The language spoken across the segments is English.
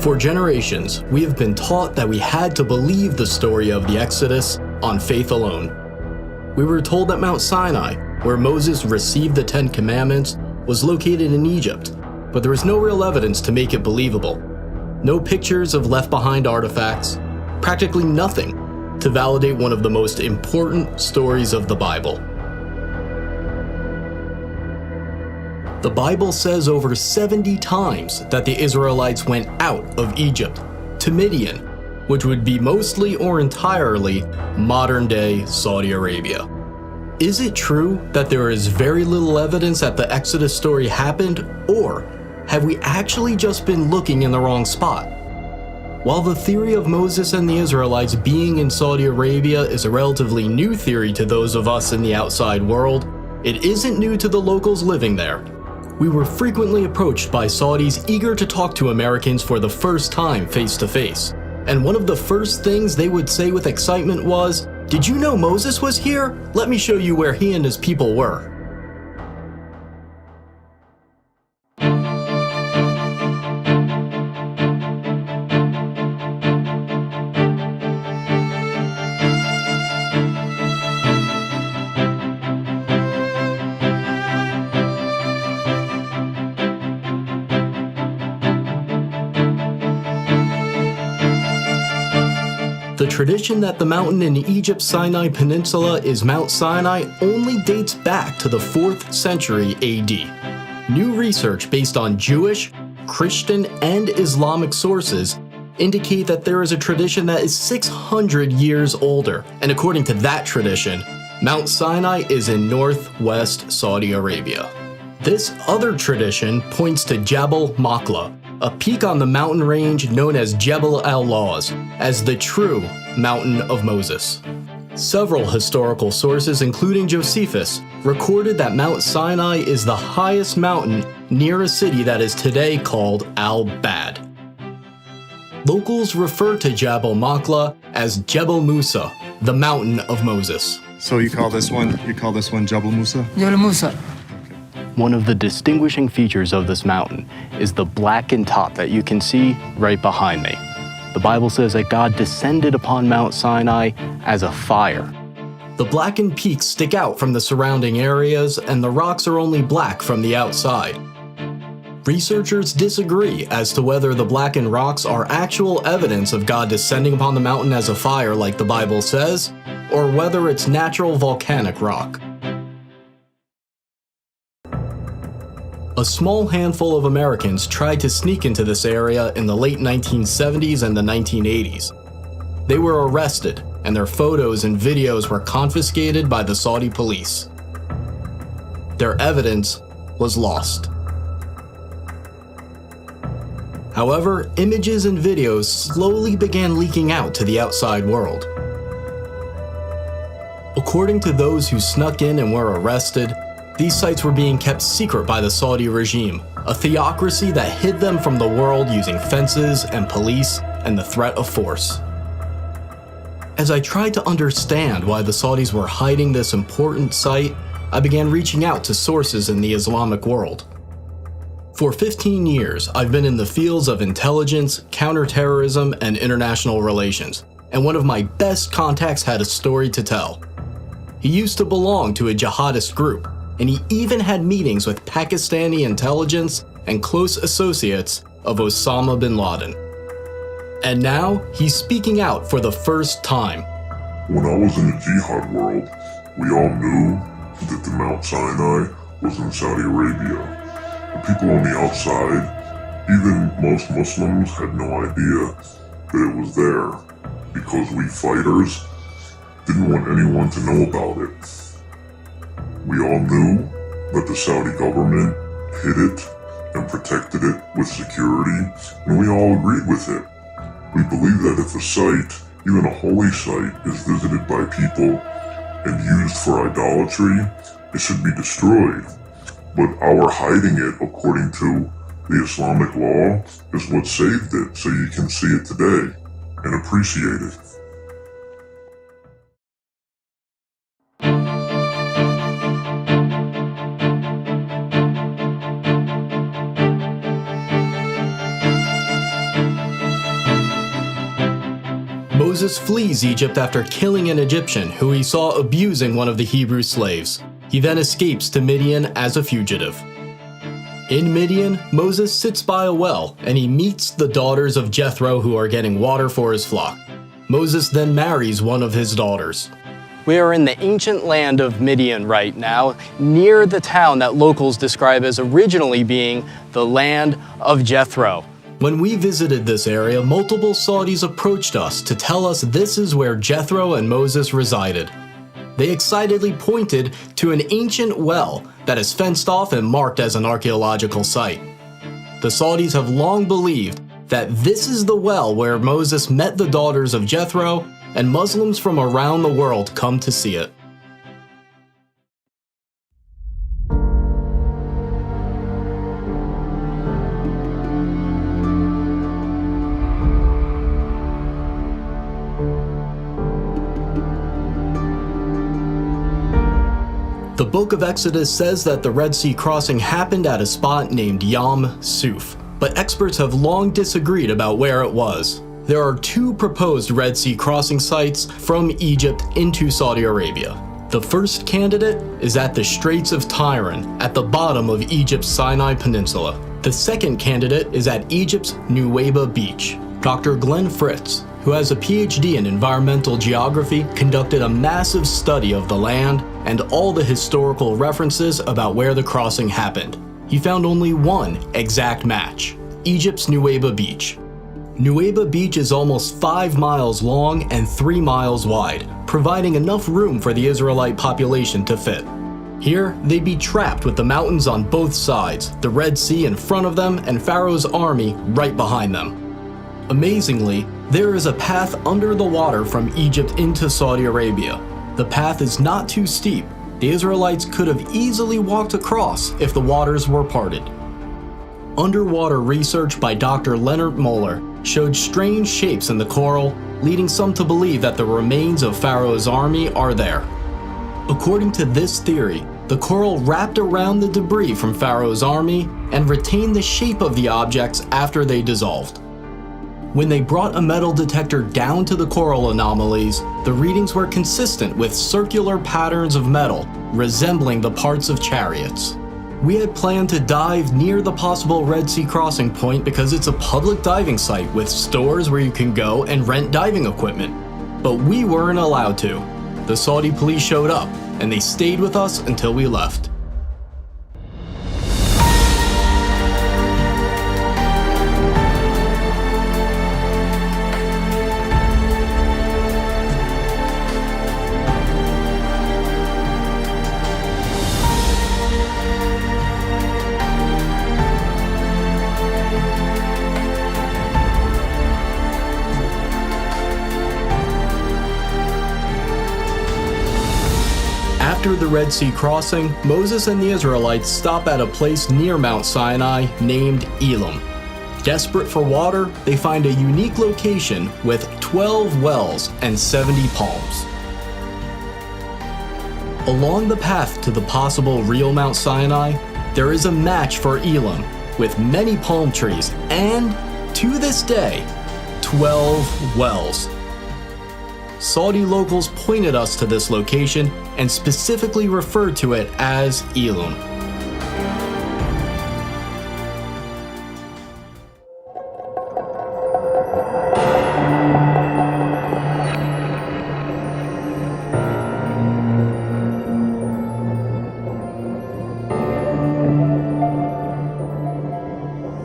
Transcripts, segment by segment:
For generations, we have been taught that we had to believe the story of the Exodus on faith alone. We were told that Mount Sinai, where Moses received the Ten Commandments, was located in Egypt, but there was no real evidence to make it believable. No pictures of left-behind artifacts, practically nothing to validate one of the most important stories of the Bible. The Bible says over 70 times that the Israelites went out of Egypt to Midian, which would be mostly or entirely modern-day Saudi Arabia. Is it true that there is very little evidence that the Exodus story happened, or have we actually just been looking in the wrong spot? While the theory of Moses and the Israelites being in Saudi Arabia is a relatively new theory to those of us in the outside world, it isn't new to the locals living there. We were frequently approached by Saudis eager to talk to Americans for the first time face to face. And one of the first things they would say with excitement was, "Did you know Moses was here? Let me show you where he and his people were." The tradition that the mountain in Egypt's Sinai Peninsula is Mount Sinai only dates back to the 4th century AD. New research based on Jewish, Christian, and Islamic sources indicate that there is a tradition that is 600 years older, and according to that tradition, Mount Sinai is in northwest Saudi Arabia. This other tradition points to Jabal Maqla, a peak on the mountain range known as Jabal al-Lawz, as the true Mountain of Moses. Several historical sources, including Josephus, recorded that Mount Sinai is the highest mountain near a city that is today called Al-Bad. Locals refer to Jabal Maqla as Jabal Musa, the Mountain of Moses. So you call this one Jabal Musa? Jabal Musa. One of the distinguishing features of this mountain is the blackened top that you can see right behind me. The Bible says that God descended upon Mount Sinai as a fire. The blackened peaks stick out from the surrounding areas, and the rocks are only black from the outside. Researchers disagree as to whether the blackened rocks are actual evidence of God descending upon the mountain as a fire like the Bible says, or whether it's natural volcanic rock. A small handful of Americans tried to sneak into this area in the late 1970s and the 1980s. They were arrested, and their photos and videos were confiscated by the Saudi police. Their evidence was lost. However, images and videos slowly began leaking out to the outside world. According to those who snuck in and were arrested, these sites were being kept secret by the Saudi regime, a theocracy that hid them from the world using fences and police and the threat of force. As I tried to understand why the Saudis were hiding this important site, I began reaching out to sources in the Islamic world. For 15 years, I've been in the fields of intelligence, counterterrorism, and international relations, and one of my best contacts had a story to tell. He used to belong to a jihadist group, and he even had meetings with Pakistani intelligence and close associates of Osama bin Laden. And now, he's speaking out for the first time. When I was in the jihad world, we all knew that the Mount Sinai was in Saudi Arabia. The people on the outside, even most Muslims, had no idea that it was there, because we fighters didn't want anyone to know about it. We all knew that the Saudi government hid it and protected it with security, and we all agreed with it. We believe that if a site, even a holy site, is visited by people and used for idolatry, it should be destroyed. But our hiding it, according to the Islamic law, is what saved it, so you can see it today and appreciate it. Moses flees Egypt after killing an Egyptian who he saw abusing one of the Hebrew slaves. He then escapes to Midian as a fugitive. In Midian, Moses sits by a well and he meets the daughters of Jethro who are getting water for his flock. Moses then marries one of his daughters. We are in the ancient land of Midian right now, near the town that locals describe as originally being the land of Jethro. When we visited this area, multiple Saudis approached us to tell us this is where Jethro and Moses resided. They excitedly pointed to an ancient well that is fenced off and marked as an archaeological site. The Saudis have long believed that this is the well where Moses met the daughters of Jethro, and Muslims from around the world come to see it. The book of Exodus says that the Red Sea crossing happened at a spot named Yam Suf, but experts have long disagreed about where it was. There are two proposed Red Sea crossing sites from Egypt into Saudi Arabia. The first candidate is at the Straits of Tiran, at the bottom of Egypt's Sinai Peninsula. The second candidate is at Egypt's Nuweiba Beach. Dr. Glenn Fritz, who has a PhD in environmental geography, conducted a massive study of the land and all the historical references about where the crossing happened. He found only one exact match: Egypt's Nuweiba Beach. Nuweiba Beach is almost 5 miles long and 3 miles wide, providing enough room for the Israelite population to fit. Here, they'd be trapped with the mountains on both sides, the Red Sea in front of them, and Pharaoh's army right behind them. Amazingly, there is a path under the water from Egypt into Saudi Arabia. The path is not too steep. The Israelites could have easily walked across if the waters were parted. Underwater research by Dr. Leonard Moeller showed strange shapes in the coral, leading some to believe that the remains of Pharaoh's army are there. According to this theory, the coral wrapped around the debris from Pharaoh's army and retained the shape of the objects after they dissolved. When they brought a metal detector down to the coral anomalies, the readings were consistent with circular patterns of metal resembling the parts of chariots. We had planned to dive near the possible Red Sea crossing point because it's a public diving site with stores where you can go and rent diving equipment. But we weren't allowed to. The Saudi police showed up, and they stayed with us until we left. After the Red Sea crossing, Moses and the Israelites stop at a place near Mount Sinai named Elim. Desperate for water, they find a unique location with 12 wells and 70 palms. Along the path to the possible real Mount Sinai, there is a match for Elim with many palm trees and, to this day, 12 wells. Saudi locals pointed us to this location and specifically referred to it as Elim.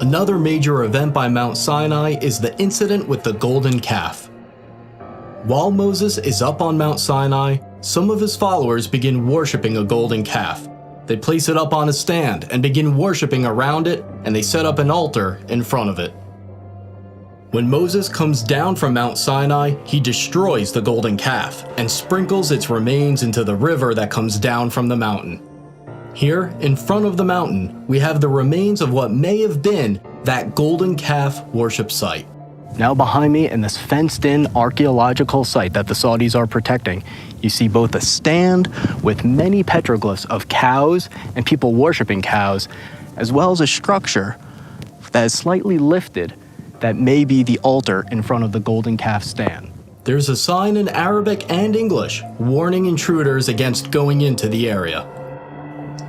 Another major event by Mount Sinai is the incident with the golden calf. While Moses is up on Mount Sinai, some of his followers begin worshiping a golden calf. They place it up on a stand and begin worshiping around it, and they set up an altar in front of it. When Moses comes down from Mount Sinai, he destroys the golden calf and sprinkles its remains into the river that comes down from the mountain. Here, in front of the mountain, we have the remains of what may have been that golden calf worship site. Now behind me, in this fenced-in archaeological site that the Saudis are protecting, you see both a stand with many petroglyphs of cows and people worshiping cows, as well as a structure that is slightly lifted that may be the altar in front of the golden calf stand. There's a sign in Arabic and English warning intruders against going into the area.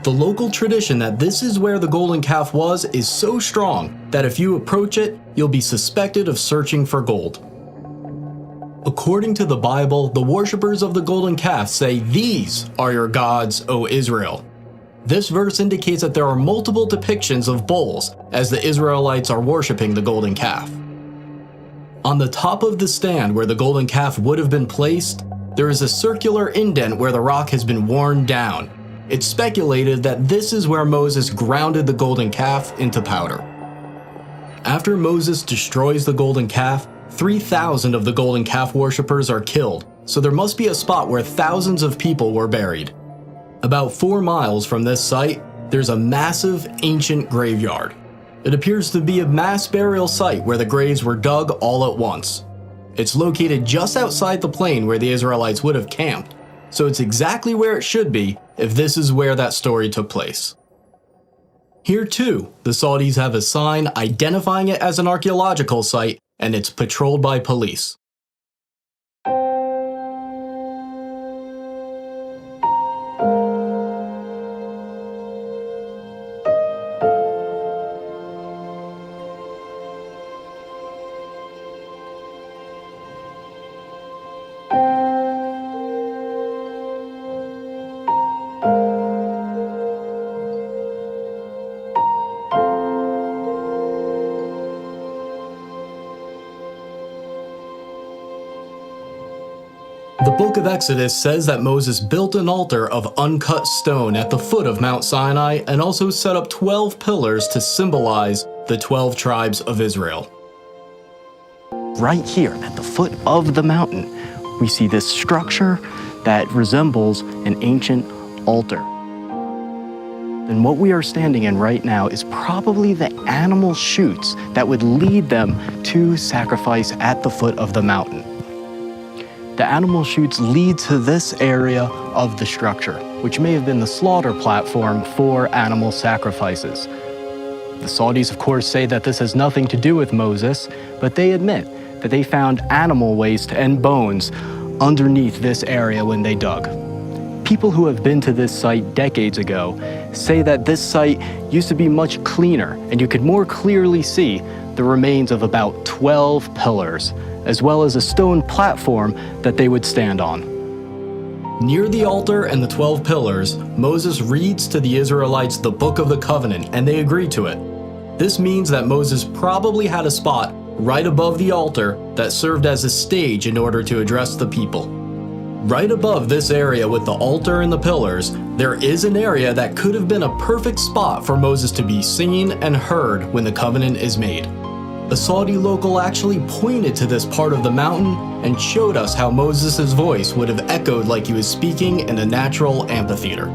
The local tradition that this is where the golden calf was is so strong that if you approach it, you'll be suspected of searching for gold. According to the Bible, the worshippers of the golden calf say, "These are your gods, O Israel." This verse indicates that there are multiple depictions of bulls as the Israelites are worshiping the golden calf. On the top of the stand where the golden calf would have been placed, there is a circular indent where the rock has been worn down. It's speculated that this is where Moses grounded the golden calf into powder. After Moses destroys the golden calf, 3,000 of the golden calf worshippers are killed, so there must be a spot where thousands of people were buried. About 4 miles from this site, there's a massive ancient graveyard. It appears to be a mass burial site where the graves were dug all at once. It's located just outside the plain where the Israelites would have camped, so it's exactly where it should be if this is where that story took place. Here too, the Saudis have a sign identifying it as an archaeological site, and it's patrolled by police. The book of Exodus says that Moses built an altar of uncut stone at the foot of Mount Sinai and also set up 12 pillars to symbolize the 12 tribes of Israel. Right here at the foot of the mountain, we see this structure that resembles an ancient altar. And what we are standing in right now is probably the animal chutes that would lead them to sacrifice at the foot of the mountain. The animal chutes lead to this area of the structure, which may have been the slaughter platform for animal sacrifices. The Saudis, of course, say that this has nothing to do with Moses, but they admit that they found animal waste and bones underneath this area when they dug. People who have been to this site decades ago say that this site used to be much cleaner, and you could more clearly see the remains of about 12 pillars, as well as a stone platform that they would stand on. Near the altar and the 12 pillars, Moses reads to the Israelites the Book of the Covenant, and they agree to it. This means that Moses probably had a spot right above the altar that served as a stage in order to address the people. Right above this area with the altar and the pillars, there is an area that could have been a perfect spot for Moses to be seen and heard when the covenant is made. A Saudi local actually pointed to this part of the mountain and showed us how Moses' voice would have echoed like he was speaking in a natural amphitheater.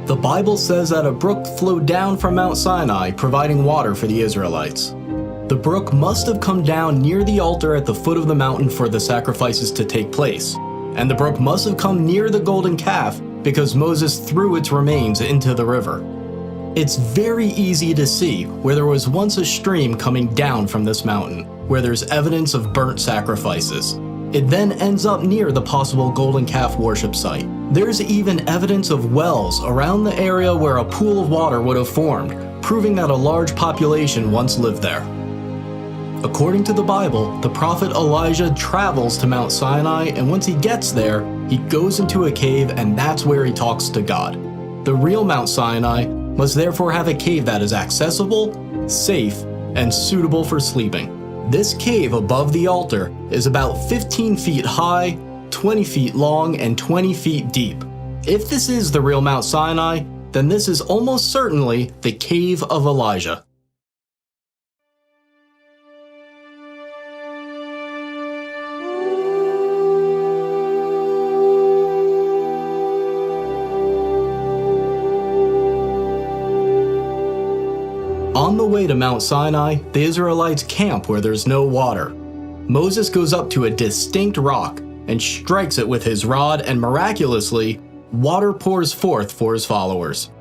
The Bible says that a brook flowed down from Mount Sinai, providing water for the Israelites. The brook must have come down near the altar at the foot of the mountain for the sacrifices to take place, and the brook must have come near the golden calf because Moses threw its remains into the river. It's very easy to see where there was once a stream coming down from this mountain, where there's evidence of burnt sacrifices. It then ends up near the possible golden calf worship site. There's even evidence of wells around the area where a pool of water would have formed, proving that a large population once lived there. According to the Bible, the prophet Elijah travels to Mount Sinai, and once he gets there, he goes into a cave, and that's where he talks to God. The real Mount Sinai must therefore have a cave that is accessible, safe, and suitable for sleeping. This cave above the altar is about 15 feet high, 20 feet long, and 20 feet deep. If this is the real Mount Sinai, then this is almost certainly the Cave of Elijah. On the way to Mount Sinai, the Israelites camp where there's no water. Moses goes up to a distinct rock and strikes it with his rod, and miraculously, water pours forth for his followers.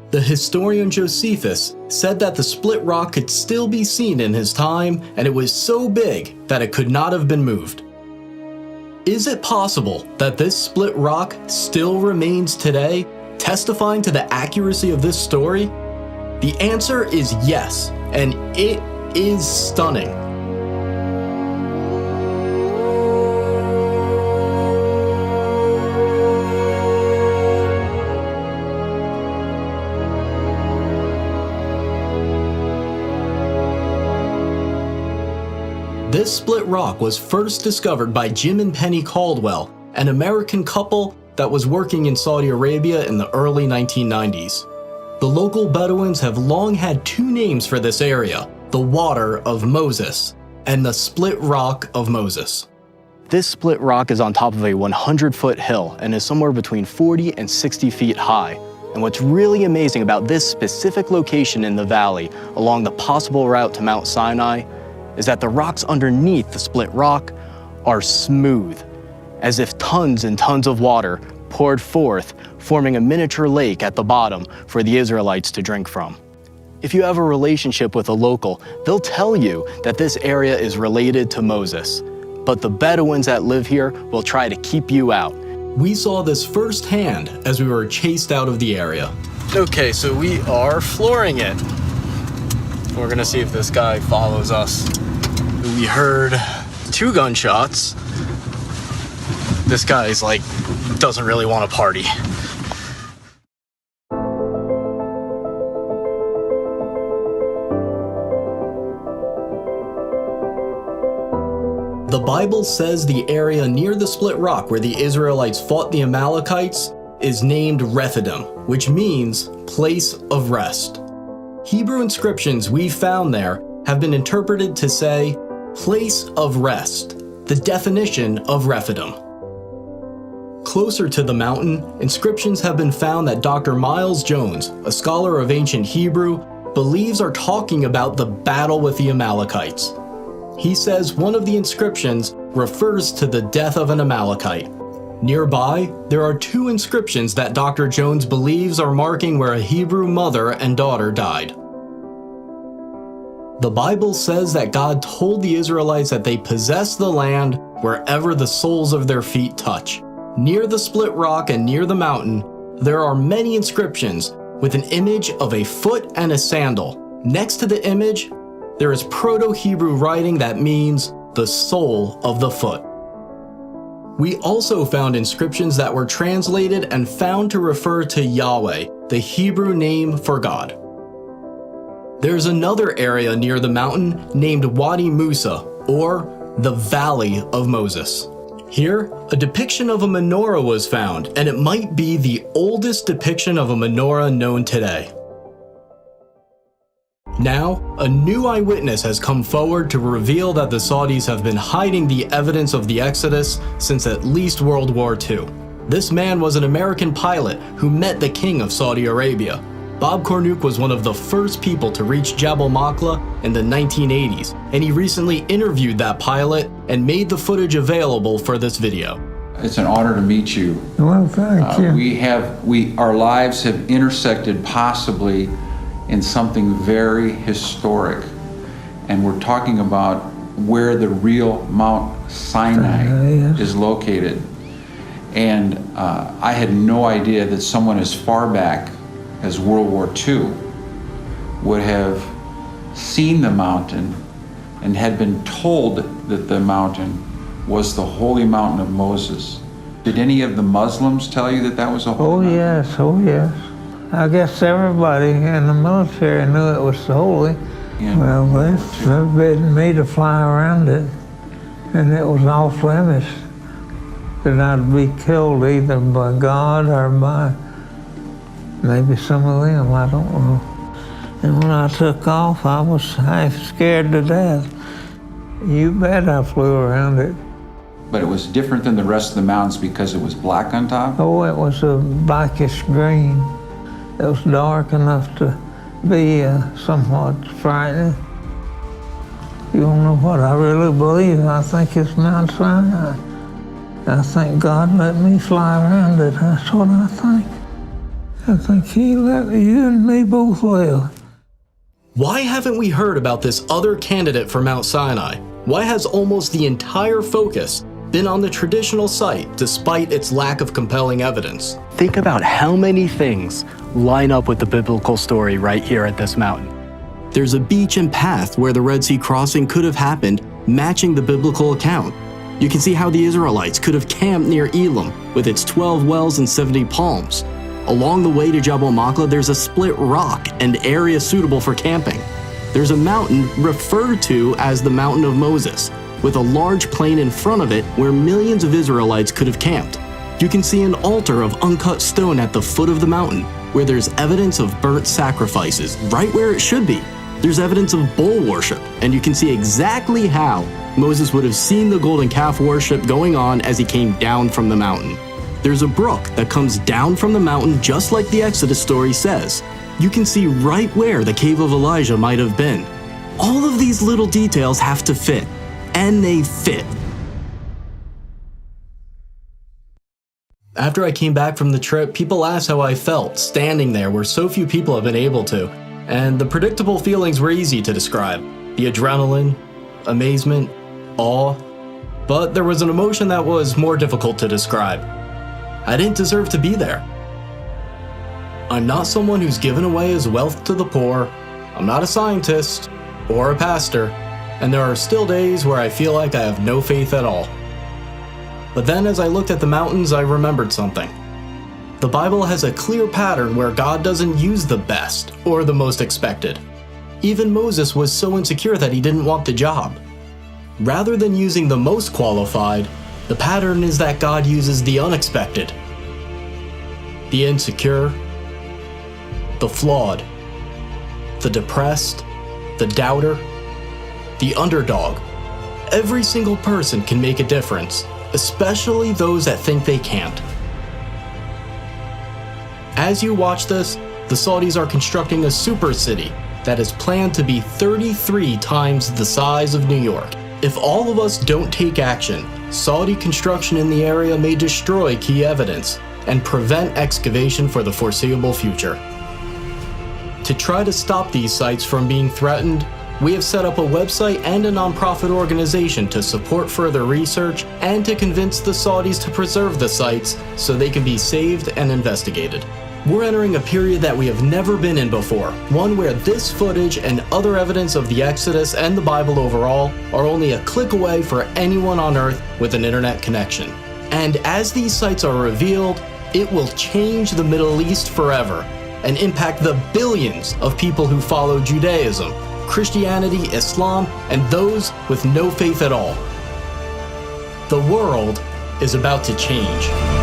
The historian Josephus said that the split rock could still be seen in his time, and it was so big that it could not have been moved. Is it possible that this split rock still remains today, testifying to the accuracy of this story? The answer is yes, and it is stunning. This split rock was first discovered by Jim and Penny Caldwell, an American couple that was working in Saudi Arabia in the early 1990s. The local Bedouins have long had two names for this area, the Water of Moses and the Split Rock of Moses. This split rock is on top of a 100-foot hill and is somewhere between 40 and 60 feet high. And what's really amazing about this specific location in the valley along the possible route to Mount Sinai is that the rocks underneath the split rock are smooth, as if tons and tons of water poured forth, forming a miniature lake at the bottom for the Israelites to drink from. If you have a relationship with a local, they'll tell you that this area is related to Moses, but the Bedouins that live here will try to keep you out. We saw this firsthand as we were chased out of the area. Okay, so we are flooring it. We're gonna see if this guy follows us. We heard 2 gunshots. This guy's like, doesn't really want to party. The Bible says the area near the split rock where the Israelites fought the Amalekites is named Rephidim, which means place of rest. Hebrew inscriptions we found there have been interpreted to say place of rest, the definition of Rephidim. Closer to the mountain, inscriptions have been found that Dr. Miles Jones, a scholar of ancient Hebrew, believes are talking about the battle with the Amalekites. He says one of the inscriptions refers to the death of an Amalekite. Nearby, there are 2 inscriptions that Dr. Jones believes are marking where a Hebrew mother and daughter died. The Bible says that God told the Israelites that they possess the land wherever the soles of their feet touch. Near the split rock and near the mountain, there are many inscriptions with an image of a foot and a sandal. Next to the image, there is Proto-Hebrew writing that means the sole of the foot. We also found inscriptions that were translated and found to refer to Yahweh, the Hebrew name for God. There's another area near the mountain named Wadi Musa, or the Valley of Moses. Here, a depiction of a menorah was found, and it might be the oldest depiction of a menorah known today. Now, a new eyewitness has come forward to reveal that the Saudis have been hiding the evidence of the Exodus since at least World War II. This man was an American pilot who met the king of Saudi Arabia. Bob Cornuke was one of the first people to reach Jabal Maqla in the 1980s, and he recently interviewed that pilot and made the footage available for this video. It's an honor to meet you. Well, thank you. Our lives have intersected possibly in something very historic, and we're talking about where the real Mount Sinai is located. And I had no idea that someone as far back as World War II would have seen the mountain and had been told that the mountain was the holy mountain of Moses. Did any of the Muslims tell you that that was a holy mountain? Oh yes. I guess everybody in the military knew it was holy. Yeah. Well, they forbidden me to fly around it, and it was off limits that I'd be killed either by God or by maybe some of them, I don't know. And when I took off, I was half scared to death. You bet I flew around it. But it was different than the rest of the mountains because it was black on top? Oh, it was a blackish green. It was dark enough to be somewhat frightening. You don't know what I really believe. I think it's Mount Sinai. I think God let me fly around it. That's what I think. I think He let you and me both live. Why haven't we heard about this other candidate for Mount Sinai? Why has almost the entire focus been on the traditional site despite its lack of compelling evidence. Think about how many things line up with the biblical story right here at this mountain. There's a beach and path where the Red Sea crossing could have happened, matching the biblical account. You can see how the Israelites could have camped near Elim with its 12 wells and 70 palms. Along the way to Jabal Maqla, there's a split rock and area suitable for camping. There's a mountain referred to as the Mountain of Moses, with a large plain in front of it where millions of Israelites could have camped. You can see an altar of uncut stone at the foot of the mountain, where there's evidence of burnt sacrifices, right where it should be. There's evidence of bull worship, and you can see exactly how Moses would have seen the golden calf worship going on as he came down from the mountain. There's a brook that comes down from the mountain just like the Exodus story says. You can see right where the cave of Elijah might have been. All of these little details have to fit, and they fit. After I came back from the trip, people asked how I felt standing there where so few people have been able to, and the predictable feelings were easy to describe. The adrenaline, amazement, awe, but there was an emotion that was more difficult to describe. I didn't deserve to be there. I'm not someone who's given away his wealth to the poor, I'm not a scientist or a pastor, and there are still days where I feel like I have no faith at all. But then as I looked at the mountains, I remembered something. The Bible has a clear pattern where God doesn't use the best or the most expected. Even Moses was so insecure that he didn't want the job. Rather than using the most qualified, the pattern is that God uses the unexpected, the insecure, the flawed, the depressed, the doubter, the underdog. Every single person can make a difference, especially those that think they can't. As you watch this, the Saudis are constructing a super city that is planned to be 33 times the size of New York. If all of us don't take action, Saudi construction in the area may destroy key evidence and prevent excavation for the foreseeable future. To try to stop these sites from being threatened, we have set up a website and a nonprofit organization to support further research and to convince the Saudis to preserve the sites so they can be saved and investigated. We're entering a period that we have never been in before, one where this footage and other evidence of the Exodus and the Bible overall are only a click away for anyone on Earth with an internet connection. And as these sites are revealed, it will change the Middle East forever and impact the billions of people who follow Judaism, Christianity, Islam, and those with no faith at all. The world is about to change.